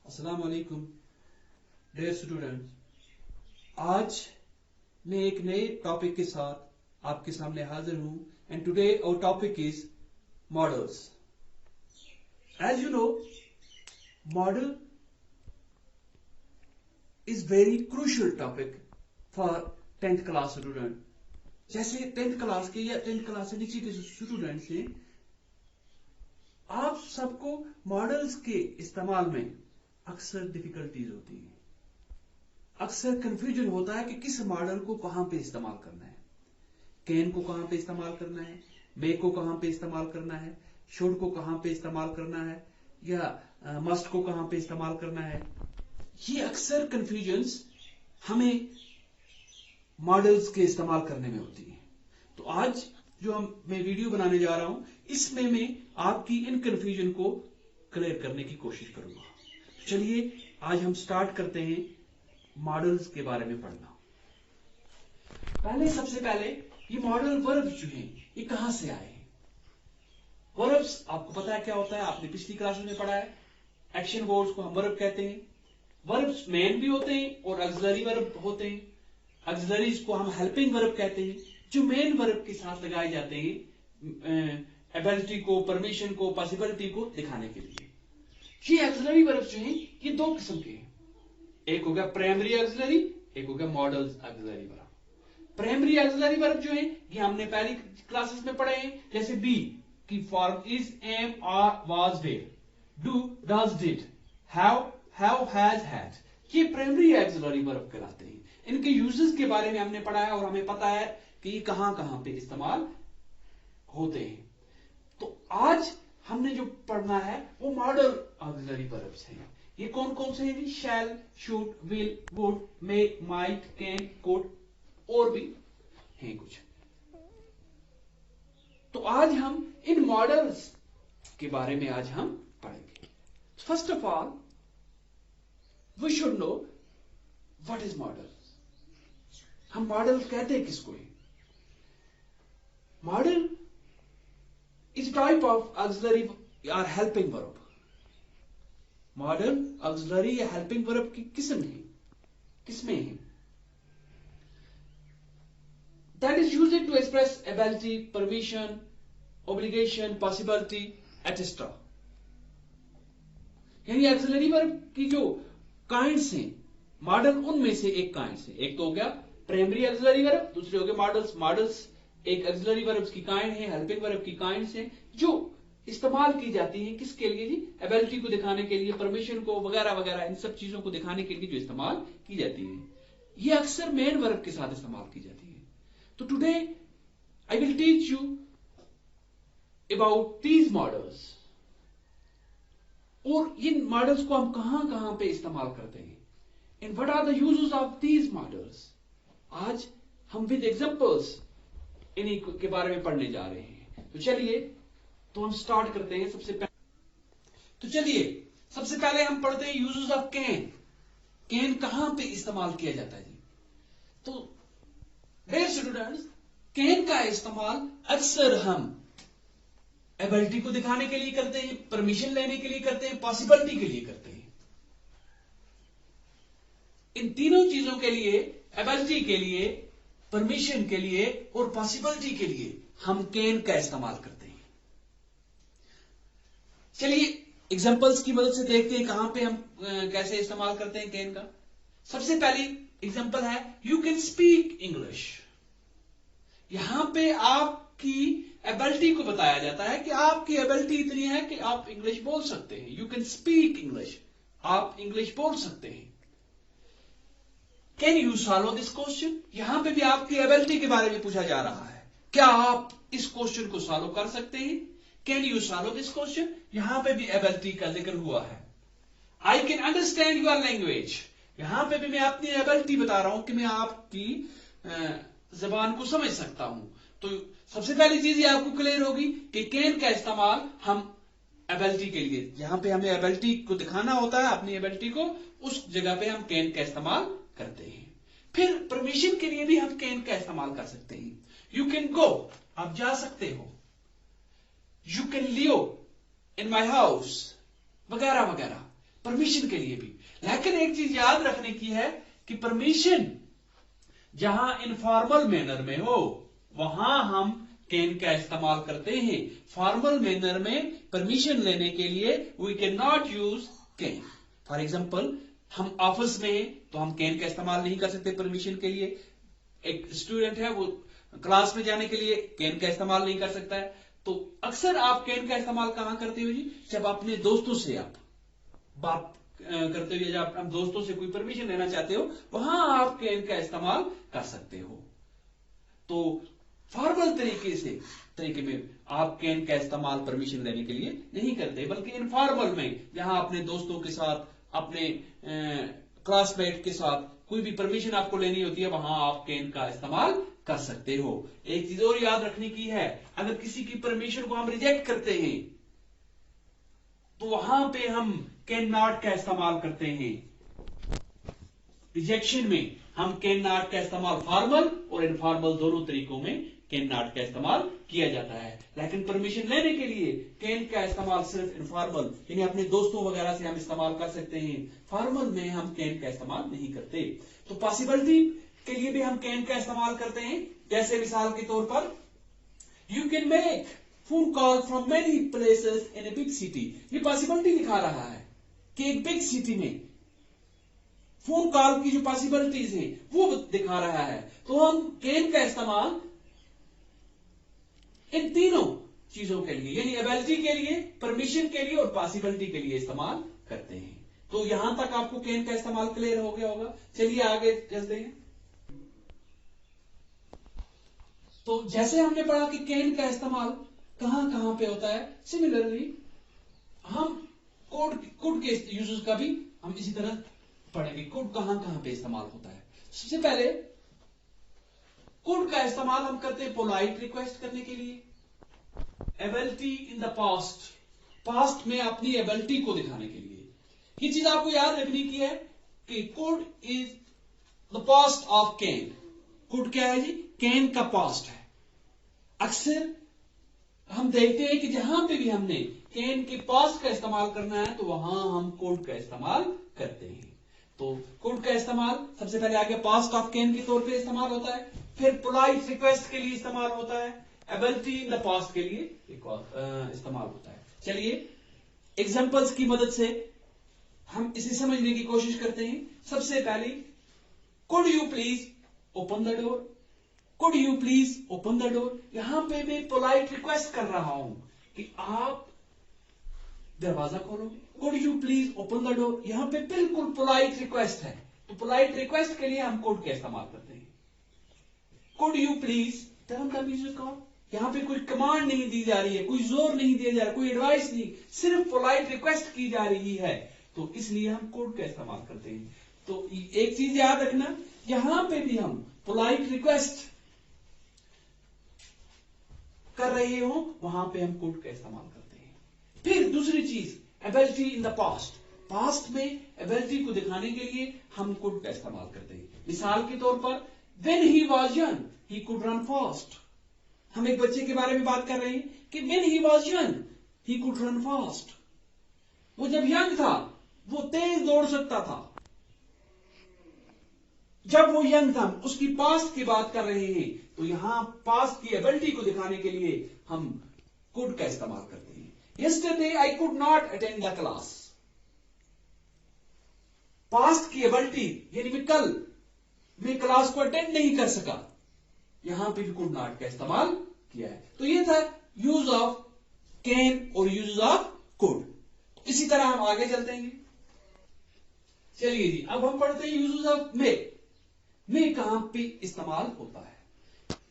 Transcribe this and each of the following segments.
अस्सलाम वालेकुम dear students. आज मैं एक नए टॉपिक के साथ आपके सामने हाजिर हूं and today our topic is modals. As you know, modal is very crucial topic for 10th class student. जैसे 10th क्लास के या 10th क्लास से नीचे के स्टूडेंट्स हैं, आप सबको मॉडल्स के इस्तेमाल में अक्सर डिफिकल्टीज होती है, अक्सर कंफ्यूजन होता है कि किस मॉडल को कहां पे इस्तेमाल करना है। कैन को कहां पे इस्तेमाल करना है, मे को कहां पे इस्तेमाल करना है, शुड को कहां पे इस्तेमाल करना है, या मस्ट को कहां पे इस्तेमाल करना है। ये अक्सर कंफ्यूजन्स हमें मॉडल्स के इस्तेमाल करने में होती है। तो आज जो मैं वीडियो बनाने जा रहा हूं, इसमें मैं आपकी इन कंफ्यूजन को क्लियर करने की कोशिश करूंगा। चलिए आज हम स्टार्ट करते हैं मॉडल्स के बारे में पढ़ना। सबसे पहले ये मॉडल वर्ब्स जो हैं ये कहां से आए हैं। वर्ब्स आपको पता है क्या होता है, आपने पिछली क्लास में पढ़ा है। एक्शन वर्ड्स को हम वर्ब कहते हैं। वर्ब्स मेन भी होते हैं और ऑक्सिलरी वर्ब होते हैं। ऑक्सिलरीज को हम हेल्पिंग वर्ब कहते हैं, जो मेन वर्ब के साथ लगाए जाते हैं एबिलिटी को, परमिशन को, पॉसिबिलिटी को दिखाने के लिए। ये ऑक्सिलरी वर्ब जो हैं ये दो किस्म के हैं। एक हो गया प्राइमरी ऑक्सिलरी, एक हो गया models auxiliary verb. Primary auxiliary verb जो है ये हमने पहली क्लासेस में पढ़े हैं, जैसे बी की form is, am, are, was, were, do, does, did, have, has, had. ये प्राइमरी ऑक्सिलरी वर्ब कहलाते हैं। इनके यूजेस के बारे में हमने पढ़ा है और हमें पता है कि ये कहां कहां पे इस्तेमाल होते हैं। तो आज हमने जो पढ़ना है वो मॉडल ऑक्सिलरी वर्ब्स हैं। ये कौन कौन से हैं? Shall, should, will, would, may, might, can, could और भी हैं कुछ। तो आज हम इन मॉडल्स के बारे में आज हम पढ़ेंगे। First of all we should know what is modal. हम मॉडल कहते हैं किसको है? Modal is type of auxiliary or helping verb. Modal auxiliary या हेल्पिंग वर्ब की किस्म है, किसमें है? That is used to express ability, permission, obligation, possibility etcetera. यानी ऑक्सिलरी वर्ब की जो काइंड्स हैं, मॉडल उनमें से एक काइंड्स है। एक तो हो गया प्राइमरी ऑक्सिलरी वर्ब, दूसरे हो गए मॉडल्स। मॉडल्स एक ऑक्सिलरी वर्ब्स की काइंड है, हेल्पिंग वर्ब की काइंड्स है, जो इस्तेमाल की जाती है किसके लिए जी? एबिलिटी को दिखाने के लिए, परमिशन को, वगैरह वगैरह, इन सब चीजों को दिखाने के लिए जो इस्तेमाल की जाती है, ये अक्सर मेन वर्ब के साथ इस्तेमाल की जाती है। तो today I will teach you about these models, और इन मॉडल्स को हम कहां कहां पे इस्तेमाल करते हैं, and what are the uses of these modals. आज हम विद एग्जांपल्स इन्हीं के बारे में पढ़ने जा रहे हैं। तो चलिए तो हम स्टार्ट करते हैं। सबसे पहले हम पढ़ते हैं यूजेस ऑफ कैन। कैन कहां पे इस्तेमाल किया जाता है जी? तो डियर स्टूडेंट्स, कैन का इस्तेमाल अक्सर हम एबिलिटी को दिखाने के लिए करते हैं, परमिशन लेने के लिए करते हैं, पॉसिबिलिटी के लिए करते हैं। इन तीनों चीजों के लिए, एबिलिटी के लिए, परमिशन के लिए और पॉसिबिलिटी के लिए हम कैन का इस्तेमाल करते हैं। चलिए एग्जांपल्स की मदद से देखते हैं कहां पे हम कैसे इस्तेमाल करते हैं कैन का। सबसे पहली एग्जांपल है यू कैन स्पीक इंग्लिश। यहां पे आपकी एबिलिटी को बताया जाता है कि आपकी एबिलिटी इतनी है कि आप इंग्लिश बोल सकते हैं। यू कैन स्पीक इंग्लिश, आप इंग्लिश बोल सकते हैं। Can you solve this question? यहां पे भी आपकी एबिलिटी के बारे में पूछा जा रहा है, क्या आप इस क्वेश्चन को सॉल्व कर सकते हैं? Can you solve this question? यहां पे भी एबिलिटी का जिक्र हुआ है। I can understand your language. यहां पे भी मैं अपनी एबिलिटी बता रहा हूं कि मैं आपकी जबान को समझ सकता हूं। तो सबसे पहली चीज ये आपको क्लियर होगी कि कैन का इस्तेमाल हम एबिलिटी के लिए, जहां पे हमें एबिलिटी को दिखाना होता है, अपनी एबिलिटी को, उस जगह पे हम कैन का इस्तेमाल करते हैं। फिर परमिशन के लिए भी हम कैन का इस्तेमाल कर सकते हैं। यू कैन गो, आप जा सकते हो। You can live in my house, वगैरह वगैरह। परमिशन के लिए भी। लेकिन एक चीज याद रखने की है कि परमिशन जहां इनफॉर्मल मैनर में हो वहां हम कैन का इस्तेमाल करते हैं। फॉर्मल मैनर में परमिशन लेने के लिए we can not use can. For example, हम ऑफिस में हैं तो हम कैन का इस्तेमाल नहीं कर सकते परमिशन के लिए। एक स्टूडेंट है, वो क्लास में जाने के लिए कैन का इस्तेमाल नहीं कर सकता है। तो अक्सर आप कैन का इस्तेमाल कहां करते हो जी? जब अपने दोस्तों से आप बात करते हो, जब आप दोस्तों से कोई परमिशन लेना चाहते हो, वहां आप कैन का इस्तेमाल कर सकते हो। तो फॉर्मल तरीके में आप कैन का इस्तेमाल परमिशन लेने के लिए नहीं करते, बल्कि इनफॉर्मल में जहां अपने दोस्तों के साथ, अपने क्लासमेट के साथ कोई भी परमिशन आपको लेनी होती है, वहां आप कैन का इस्तेमाल कर सकते हो। एक चीज और याद रखने की है, अगर किसी की परमिशन को हम रिजेक्ट करते हैं तो वहां पे हम कैन नॉट का इस्तेमाल करते हैं। रिजेक्शन में हम कैन नॉट का इस्तेमाल फॉर्मल और इनफॉर्मल दोनों तरीकों में कैन नॉट का इस्तेमाल किया जाता है। लेकिन परमिशन लेने के लिए कैन का इस्तेमाल सिर्फ इनफॉर्मल, यानी अपने दोस्तों वगैरह से हम इस्तेमाल कर सकते हैं। फॉर्मल में हम कैन का इस्तेमाल नहीं करते। तो पॉसिबिलिटी के लिए भी हम कैन का इस्तेमाल करते हैं। जैसे मिसाल के तौर पर, you can make phone call from many places in a big city. ये पॉसिबिलिटी दिखा रहा है कि एक बिग सिटी में फोन कॉल की जो पॉसिबिलिटीज है वो दिखा रहा है। तो हम कैन का इस्तेमाल इन तीनों चीजों के लिए, यानी एबिलिटी के लिए, परमिशन के लिए और पॉसिबिलिटी के लिए इस्तेमाल करते हैं। तो यहां तक आपको कैन का इस्तेमाल क्लियर हो गया होगा। चलिए आगे चलते हैं। तो जैसे हमने पढ़ा कि कैन का इस्तेमाल कहां कहां पे होता है, सिमिलरली हम कुड के यूजेस का भी हम इसी तरह पढ़ेंगे। कुड कहां कहां पे इस्तेमाल होता है। सबसे पहले कुड का इस्तेमाल हम करते हैं पोलाइट रिक्वेस्ट करने के लिए, ability in the past, past में अपनी एबिलिटी को दिखाने के लिए। ये चीज आपको याद रखनी की है कि could is the past of can. Could क्या है जी? कैन का पास्ट है। अक्सर हम देखते हैं कि जहां पे भी हमने कैन के पास्ट का इस्तेमाल करना है तो वहां हम कुड का इस्तेमाल करते हैं। तो कुड का इस्तेमाल सबसे पहले आगे पास्ट ऑफ कैन के तौर पे इस्तेमाल होता है, फिर पोलाइट रिक्वेस्ट के लिए इस्तेमाल होता है, एबिलिटी इन द पास्ट के लिए इस्तेमाल होता है। चलिए एग्जांपल्स की मदद से हम इसे समझने की कोशिश करते हैं। सबसे पहले, could you please open the door. Could you please open the door, यहां पे मैं पोलाइट रिक्वेस्ट कर रहा हूं कि आप दरवाजा खोलो। Could you please open the door, यहां पे बिल्कुल पोलाइट रिक्वेस्ट है। तो पोलाइट रिक्वेस्ट के लिए हम कुड का इस्तेमाल करते हैं। Could you please turn the music of, यहां पे कोई कमांड नहीं दी जा रही है, कोई जोर नहीं दिया जा रहा, कोई एडवाइस नहीं, सिर्फ पोलाइट रिक्वेस्ट की जा रही है, तो इसलिए हम कुड का इस्तेमाल करते हैं। तो एक चीज याद रखना, यहां पे भी हम पोलाइट रिक्वेस्ट कर रहे हो वहां पे हम कुड का इस्तेमाल करते हैं। फिर दूसरी चीज, ability in the past, past में एबिलिटी को दिखाने के लिए हम कुड का इस्तेमाल करते हैं। मिसाल के तौर पर, when he was young he could run fast. हम एक बच्चे के बारे में बात कर रहे हैं कि when he was young he could run fast. वो जब यंग था वो तेज दौड़ सकता था। जब वो यंग था, उसकी पास्ट की बात कर रहे हैं, तो यहां पास्ट की एबिलिटी को दिखाने के लिए हम कुड का इस्तेमाल करते हैं। Yesterday I could not attend the class, past की एबिलिटी, यानी मैं क्लास को अटेंड नहीं कर सका, यहां पे भी कुड नॉट का इस्तेमाल किया है। तो ये था यूज ऑफ कैन और यूज ऑफ कुड। इसी तरह हम आगे चलते हैं। चलिए जी, अब हम पढ़ते हैं यूज ऑफ मे। मे कहां पे इस्तेमाल होता है?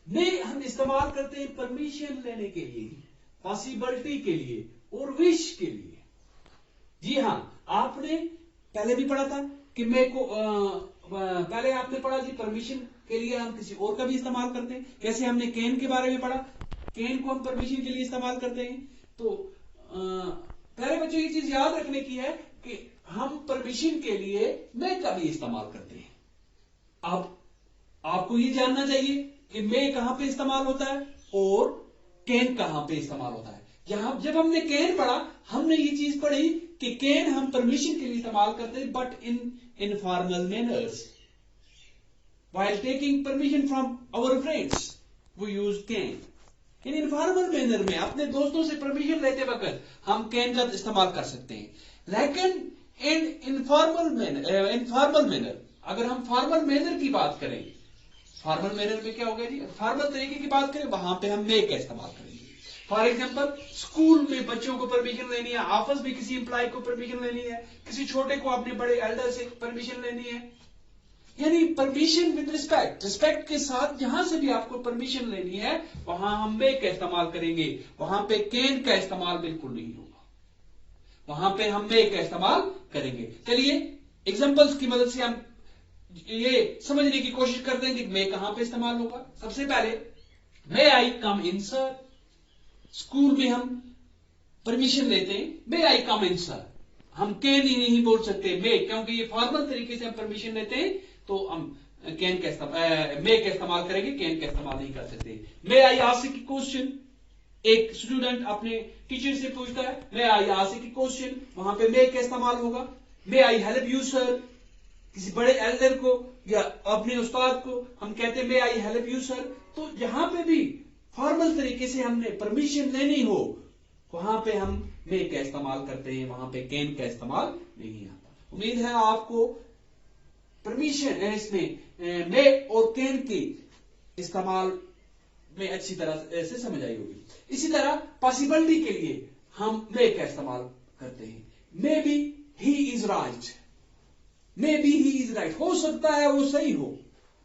मे हम इस्तेमाल करते हैं परमिशन लेने के लिए, पॉसिबिलिटी के लिए और विश के लिए। जी हां, आपने पहले भी पढ़ा था कि मे को पहले आपने पढ़ा जी परमिशन के लिए हम किसी और का भी इस्तेमाल करते हैं। जैसे हमने कैन के बारे में पढ़ा, कैन को हम परमिशन के लिए इस्तेमाल करते हैं। तो पहले बच्चों ये चीज याद रखने की है कि हम परमिशन के लिए मे का भी इस्तेमाल करते हैं। अब आपको ये जानना चाहिए कि मे कहां पे इस्तेमाल होता है और कैन कहां पे इस्तेमाल होता है। जब हमने कैन पढ़ा, हमने ये चीज पढ़ी कि कैन हम परमिशन के लिए इस्तेमाल करते हैं, but in informal manners, while taking permission from our friends we use can. In informal manner में अपने दोस्तों से परमिशन लेते वक्त हम कैन का इस्तेमाल कर सकते हैं. लेकिन इन इनफॉर्मल मैनर, अगर हम फॉर्मल मैनर की बात करें, फॉर्मल मैनर में क्या होगा जी, फॉर्मल तरीके की बात करें, वहां पे हम मे का इस्तेमाल करेंगे. फॉर एग्जाम्पल, स्कूल में बच्चों को परमिशन लेनी है, आपस में किसी एम्प्लॉय को परमिशन लेनी है, किसी छोटे को अपने बड़े एल्डर से परमिशन लेनी है, यानी परमिशन विद रिस्पेक्ट, रिस्पेक्ट के साथ जहां से भी आपको परमिशन लेनी है वहां हम मे का इस्तेमाल करेंगे. वहां पे कैन का इस्तेमाल बिल्कुल नहीं होगा, वहां पे हम मे का इस्तेमाल करेंगे. चलिए एग्जांपल्स की मदद से हम ये समझने की कोशिश करते हैं कि मे कहां पे इस्तेमाल होगा. सबसे पहले, मे आई कम इन सर. स्कूल में हम परमिशन लेते हैं, मे आई कम इन सर. हम कैन ही नहीं बोल सकते, मे, क्योंकि ये फॉर्मल तरीके से हम परमिशन लेते हैं, तो हम कैन का इस्तेमाल, मे का इस्तेमाल करेंगे, कैन का इस्तेमाल नहीं कर सकते. मे आई आस्क ए क्वेश्चन. एक स्टूडेंट अपने टीचर से पूछता है, मे आई आस्क ए क्वेश्चन, वहां पे मे का इस्तेमाल होगा. मे आई हेल्प यू सर. किसी बड़े एल्डर को या अपने उस्ताद को हम कहते हैं मे आई हेल्प यू सर. तो जहां पे भी फॉर्मल तरीके से हमने परमिशन लेनी हो वहां पे हम मे का इस्तेमाल करते हैं, वहां पे कैन का इस्तेमाल नहीं आता. उम्मीद है आपको परमिशन इसमें मे और कैन के इस्तेमाल में अच्छी तरह से समझ आई होगी. इसी तरह पॉसिबिलिटी के लिए हम मे का इस्तेमाल करते हैं. May be he is right. May be he is right, हो सकता है वो सही हो.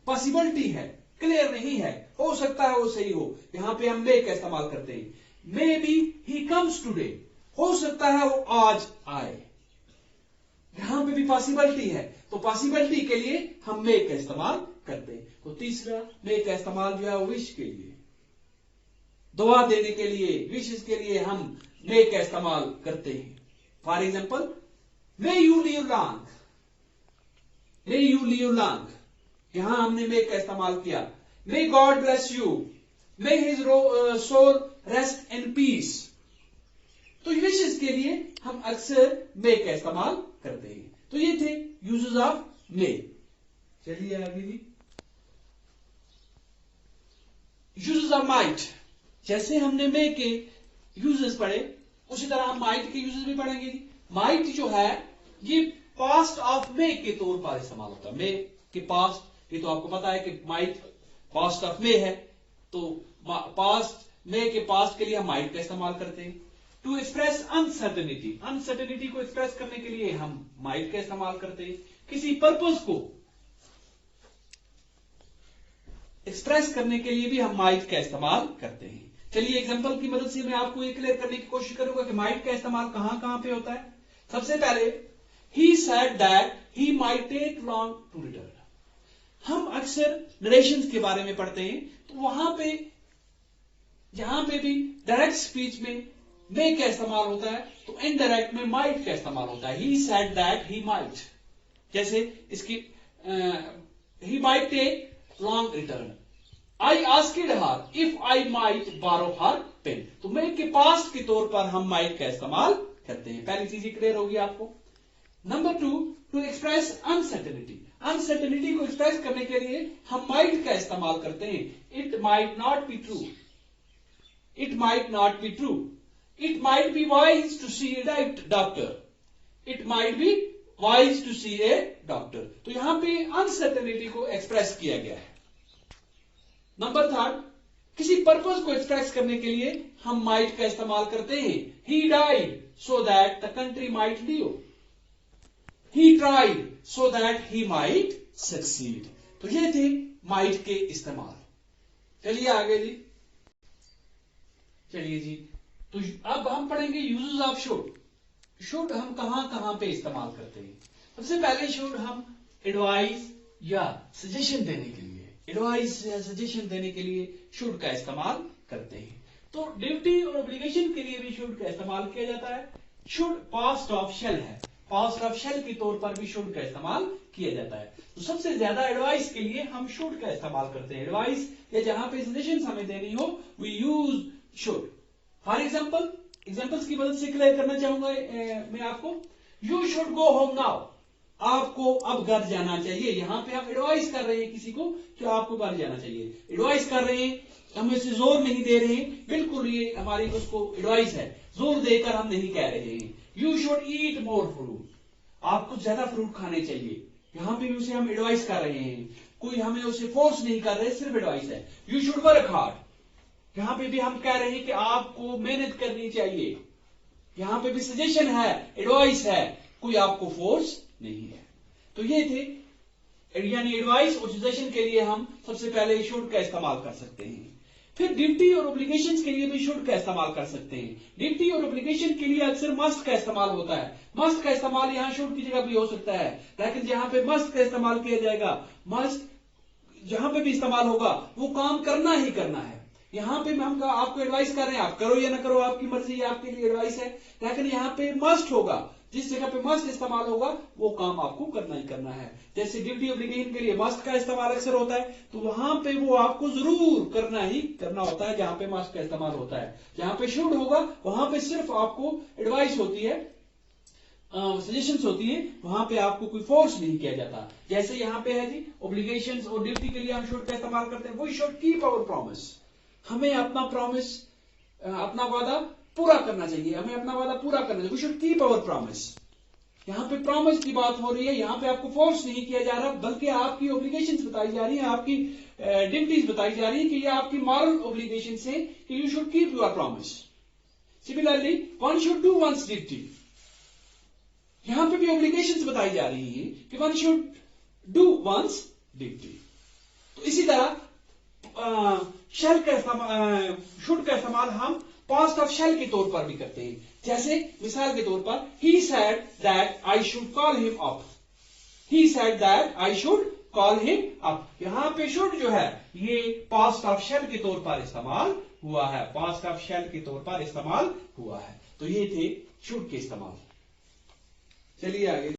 पॉसिबिलिटी है, क्लियर नहीं है, हो सकता है वो सही हो, यहां पे हम मे का इस्तेमाल करते हैं. May be he comes today, हो सकता है वो आज आए. यहां पे भी पॉसिबिलिटी है, तो पॉसिबिलिटी के लिए हम मे का इस्तेमाल करते हैं. तो तीसरा मे का इस्तेमाल जो है विश के लिए, दुआ देने के लिए, विशेष के लिए हम मे का इस्तेमाल करते हैं. For example, may you live long. May you live long, यहां हमने मे का इस्तेमाल किया. May God bless you. May his soul rest in peace. तो विशेष के लिए हम अक्सर मे का इस्तेमाल करते हैं. तो ये थे यूजेस ऑफ मे. चलिए आगे जी, यूजेस ऑफ माइट. जैसे हमने मे के यूजेस पढ़े, उसी तरह हम माइट के यूजेस भी पढ़ेंगे. माइट जो है ये पास्ट ऑफ मे के तौर पर इस्तेमाल होता है. मे के पास्ट, ये तो आपको पता है कि माइट पास्ट ऑफ मे है, तो पास्ट, मे के पास्ट के लिए हम माइट का इस्तेमाल करते हैं. टू एक्सप्रेस अनसर्टेनिटी, अनसर्टेनिटी को एक्सप्रेस करने के लिए हम माइट का इस्तेमाल करते हैं. किसी पर्पस को एक्सप्रेस करने के लिए भी हम माइट का इस्तेमाल करते हैं. चलिए एग्जांपल की मदद से मैं आपको ये क्लियर करने की कोशिश करूंगा कि माइट का इस्तेमाल कहां कहां पे होता है. सबसे पहले, he said that he might take long to return. हम अक्सर नरेशंस के बारे में पढ़ते हैं, तो वहां पे जहां पे भी डायरेक्ट स्पीच में मे का इस्तेमाल होता है, तो इनडायरेक्ट में माइट का इस्तेमाल होता है. He said that he might, जैसे इसकी he might take long return. I asked her if I might borrow her pen. तो मे के पास्ट के तौर पर हम माइट का इस्तेमाल करते हैं. पहली चीज क्लियर होगी आपको. Number 2, to express uncertainty. Uncertainty को एक्सप्रेस करने के लिए हम माइट का इस्तेमाल करते हैं. It might not be true. It might not be true. It might be wise to see a doctor. It might be wise to see a doctor. तो यहां पे अनसर्टेनिटी को एक्सप्रेस किया गया है. नंबर 3, किसी पर्पस को एक्सप्रेस करने के लिए हम माइट का इस्तेमाल करते हैं. He died so that the country might live. He tried so that he might succeed. तो ये थे माइट के इस्तेमाल. चलिए आगे जी. चलिए जी, तो अब हम पढ़ेंगे यूजेस ऑफ शुड. शुड हम कहां कहां पे इस्तेमाल करते हैं. सबसे पहले शुड हम एडवाइस या सजेशन देने के लिए, एडवाइस या सजेशन देने के लिए शुड का इस्तेमाल करते हैं. तो ड्यूटी और ऑब्लिगेशन के लिए भी शुड का इस्तेमाल किया जाता है. शुड पास्ट ऑफ शेल है, पास्ट ऑफ शेल के तौर पर भी शुड का इस्तेमाल किया जाता है. तो सबसे ज्यादा एडवाइस के लिए हम शुड का इस्तेमाल करते हैं. एडवाइस या जहां पे सजेशन हमें देनी हो, we use should. For example, examples की मदद से क्लियर करना चाहूंगा मैं आपको। You should go home now, आपको अब घर जाना चाहिए। यहां पे आप एडवाइस कर रहे हैं किसी को कि आपको घर जाना चाहिए, एडवाइस कर रहे हैं, हम इसे जोर नहीं दे रहे हैं, बिल्कुल ये हमारी उसको एडवाइस है, जोर देकर हम नहीं कह रहे हैं। You should eat more fruit, आपको ज्यादा फ्रूट खाने चाहिए, यहां पे भी उसे हम एडवाइस कर रहे हैं, कोई हमें उसे फोर्स नहीं कर रहे, सिर्फ एडवाइस है। यू शुड वर्क हार्ड, यहां पे भी हम कह रहे हैं कि आपको मेहनत करनी चाहिए, यहां पे भी सजेशन है, एडवाइस है, कोई आपको फोर्स नहीं है। तो ये थे यानी एडवाइस और सजेशन के लिए हम सबसे पहले शुड का इस्तेमाल कर सकते हैं। फिर ड्यूटी और ऑब्लिगेशंस के लिए भी शुड का इस्तेमाल कर सकते हैं। ड्यूटी और ऑब्लिगेशन के लिए अक्सर मस्ट का इस्तेमाल होता है, मस्ट का इस्तेमाल यहां शुड की जगह भी हो सकता है, लेकिन जहां पे मस्ट का इस्तेमाल किया जाएगा, मस्ट जहां पे भी इस्तेमाल होगा वो काम करना ही करना है। यहां पे हम आपको एडवाइस कर रहे हैं, आप करो या ना करो आपकी मर्जी, आपके लिए एडवाइस है, लेकिन यहां पे मस्ट होगा, जिस जगह पे मस्ट इस्तेमाल होगा वो काम आपको करना ही करना है। जैसे ड्यूटी ऑब्लिगेशन के लिए मस्ट का इस्तेमाल अक्सर होता है, तो वहां पे वो आपको जरूर करना ही करना होता है जहां पे मस्ट का इस्तेमाल होता है। जहां पे शुड होगा वहां पे सिर्फ आपको एडवाइस होती है, सजेशंस होती है, वहां पे आपको कोई फोर्स नहीं किया जाता। जैसे यहां पे है जी ऑब्लिगेशंस और ड्यूटी के लिए हम शुड का इस्तेमाल करते हैं, we should keep our promise, हमें अपना प्रॉमिस अपना वादा पूरा करना चाहिए, हमें अपना वादा पूरा करना चाहिए, we should keep our promise. यहां पे प्रॉमिस की बात हो रही है, यहां पे आपको फोर्स नहीं किया जा रहा, बल्कि आपकी ऑब्लिगेशंस बताई जा रही है, आपकी ड्यूटीज बताई जा रही है कि ये आपकी मॉरल ऑब्लिगेशंस है कि you should keep your promise. Similarly one should do once duty, यहां पे भी ऑब्लिगेशंस बताई जा रही है कि one should do once duty. तो इसी तरह शेल का इस्तेमाल, शुड का इस्तेमाल हम पास्ट ऑफ शेल के तौर पर भी करते हैं। जैसे मिसाल के तौर पर ही said that I should call him up, he said that I should call him up, यहां पे शुड जो है ये पास्ट ऑफ शेल के तौर पर इस्तेमाल हुआ है, पास्ट ऑफ शेल के तौर पर इस्तेमाल हुआ है। तो ये थे शुड के इस्तेमाल। चलिए आगे।